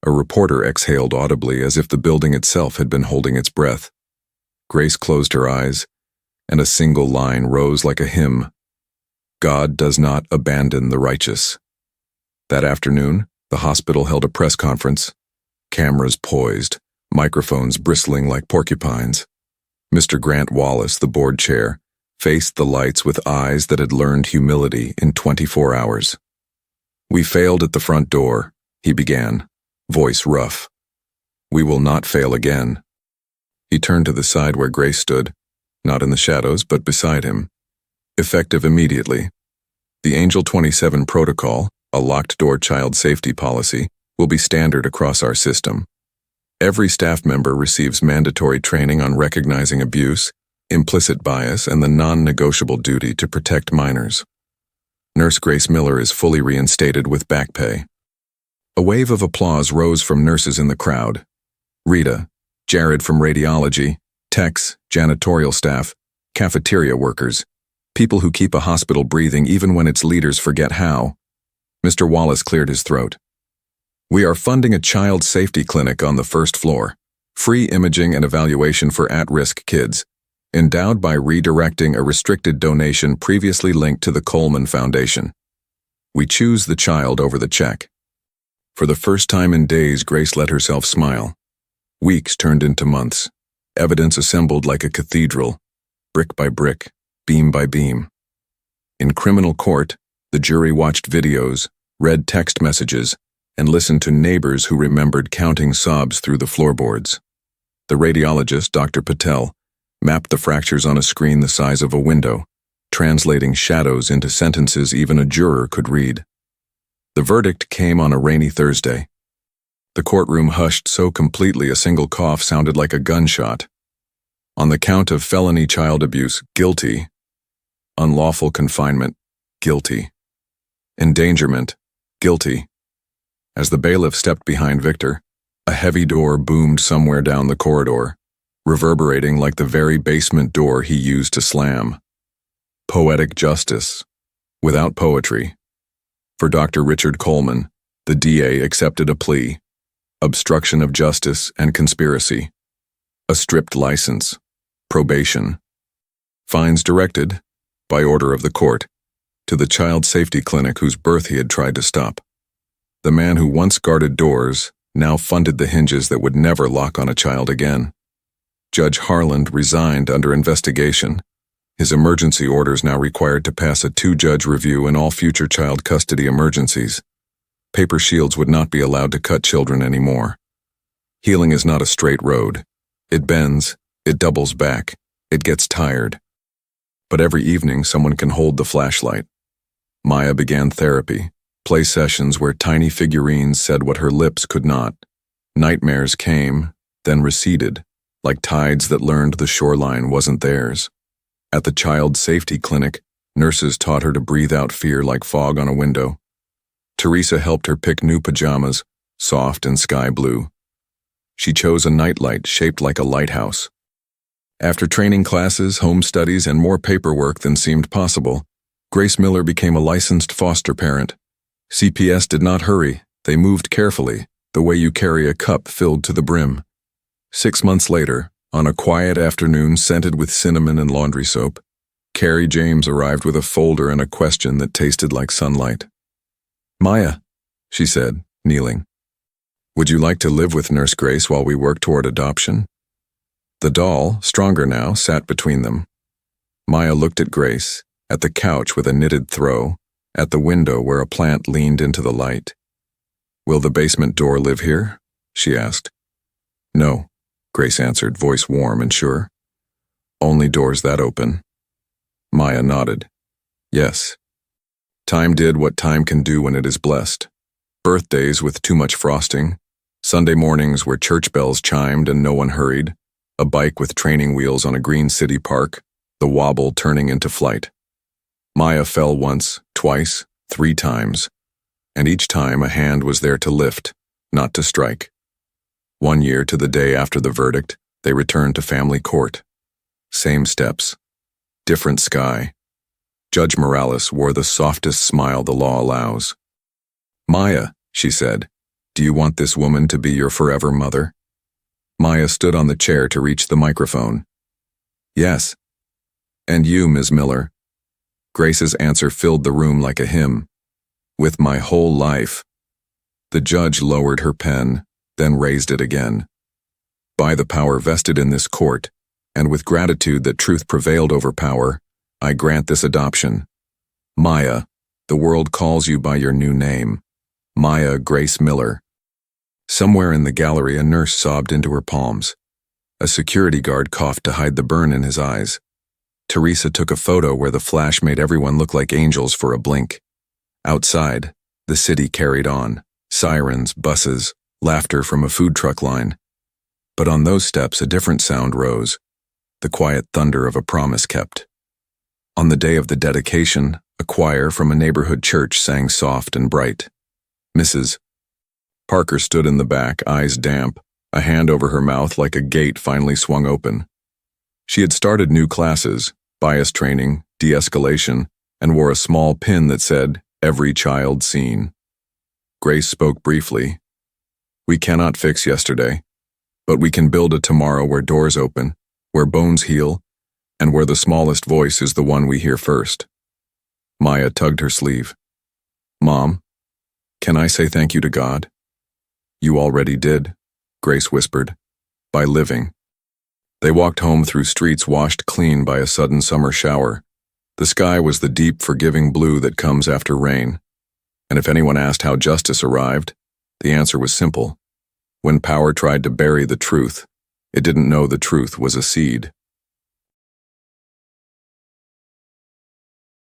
a reporter exhaled audibly as if the building itself had been holding its breath. Grace closed her eyes, and a single line rose like a hymn. God does not abandon the righteous. That afternoon, the hospital held a press conference. Cameras poised, microphones bristling like porcupines. Mr. Grant Wallace, the board chair, faced the lights with eyes that had learned humility in 24 hours. "We failed at the front door," he began, voice rough. "We will not fail again." He turned to the side where Grace stood, not in the shadows, but beside him. Effective immediately. The Angel 27 protocol, a locked-door child safety policy, will be standard across our system. Every staff member receives mandatory training on recognizing abuse, implicit bias, and the non-negotiable duty to protect minors. Nurse Grace Miller is fully reinstated with back pay. A wave of applause rose from nurses in the crowd. Rita, Jared from radiology, techs, janitorial staff, cafeteria workers, people who keep a hospital breathing even when its leaders forget how. Mr. Wallace cleared his throat. We are funding a child safety clinic on the first floor, free imaging and evaluation for at-risk kids, endowed by redirecting a restricted donation previously linked to the Coleman Foundation. We choose the child over the check. For the first time in days, Grace let herself smile. Weeks turned into months. Evidence assembled like a cathedral, brick by brick, beam by beam. In criminal court, the jury watched videos, read text messages, and listened to neighbors who remembered counting sobs through the floorboards. The radiologist, Dr. Patel, mapped the fractures on a screen the size of a window, translating shadows into sentences even a juror could read. The verdict came on a rainy Thursday. The courtroom hushed so completely a single cough sounded like a gunshot. On the count of felony child abuse, guilty. Unlawful confinement, guilty. Endangerment, guilty. As the bailiff stepped behind Victor, a heavy door boomed somewhere down the corridor, reverberating like the very basement door he used to slam. Poetic justice, without poetry. For Dr. Richard Coleman, the DA accepted a plea: obstruction of justice and conspiracy. A stripped license, probation. Fines directed, by order of the court, to the child safety clinic whose birth he had tried to stop. The man who once guarded doors now funded the hinges that would never lock on a child again. Judge Harland resigned under investigation. His emergency orders now required to pass a 2-judge review in all future child custody emergencies. Paper shields would not be allowed to cut children anymore. Healing is not a straight road. It bends, it doubles back, it gets tired. But every evening someone can hold the flashlight. Maya began therapy, play sessions where tiny figurines said what her lips could not. Nightmares came, then receded, like tides that learned the shoreline wasn't theirs. At the child safety clinic, nurses taught her to breathe out fear like fog on a window. Teresa helped her pick new pajamas, soft and sky blue. She chose a nightlight shaped like a lighthouse. After training classes, home studies, and more paperwork than seemed possible, Grace Miller became a licensed foster parent. CPS did not hurry. They moved carefully, the way you carry a cup filled to the brim. 6 months later, on a quiet afternoon scented with cinnamon and laundry soap, Carrie James arrived with a folder and a question that tasted like sunlight. "Maya," she said, kneeling, "would you like to live with Nurse Grace while we work toward adoption?" The doll, stronger now, sat between them. Maya looked at Grace, at the couch with a knitted throw, at the window where a plant leaned into the light. "Will the basement door live here?" she asked. "No," Grace answered, voice warm and sure. "Only doors that open." Maya nodded. "Yes." Time did what time can do when it is blessed. Birthdays with too much frosting, Sunday mornings where church bells chimed and no one hurried, a bike with training wheels on a green city park, the wobble turning into flight. Maya fell once, twice, 3 times, and each time a hand was there to lift, not to strike. 1 year to the day after the verdict, they returned to family court. Same steps, different sky. Judge Morales wore the softest smile the law allows. "Maya," she said, "do you want this woman to be your forever mother?" Maya stood on the chair to reach the microphone. "Yes." "And you, Ms. Miller?" Grace's answer filled the room like a hymn. "With my whole life." The judge lowered her pen, then raised it again. "By the power vested in this court, and with gratitude that truth prevailed over power, I grant this adoption. Maya, the world calls you by your new name. Maya Grace Miller." Somewhere in the gallery a nurse sobbed into her palms. A security guard coughed to hide the burn in his eyes. Teresa took a photo where the flash made everyone look like angels for a blink. Outside, the city carried on. Sirens, buses, laughter from a food truck line. But on those steps a different sound rose. the quiet thunder of a promise kept. On the day of the dedication, a choir from a neighborhood church sang soft and bright. Mrs. Parker stood in the back, eyes damp, a hand over her mouth like a gate finally swung open. She had started new classes, bias training, de-escalation, and wore a small pin that said, "Every child seen." Grace spoke briefly. "We cannot fix yesterday, but we can build a tomorrow where doors open, where bones heal, and where the smallest voice is the one we hear first." Maya tugged her sleeve. "Mom, can I say thank you to God?" "You already did," Grace whispered, "by living." They walked home through streets washed clean by a sudden summer shower. The sky was the deep, forgiving blue that comes after rain. And if anyone asked how justice arrived, the answer was simple. When power tried to bury the truth, it didn't know the truth was a seed.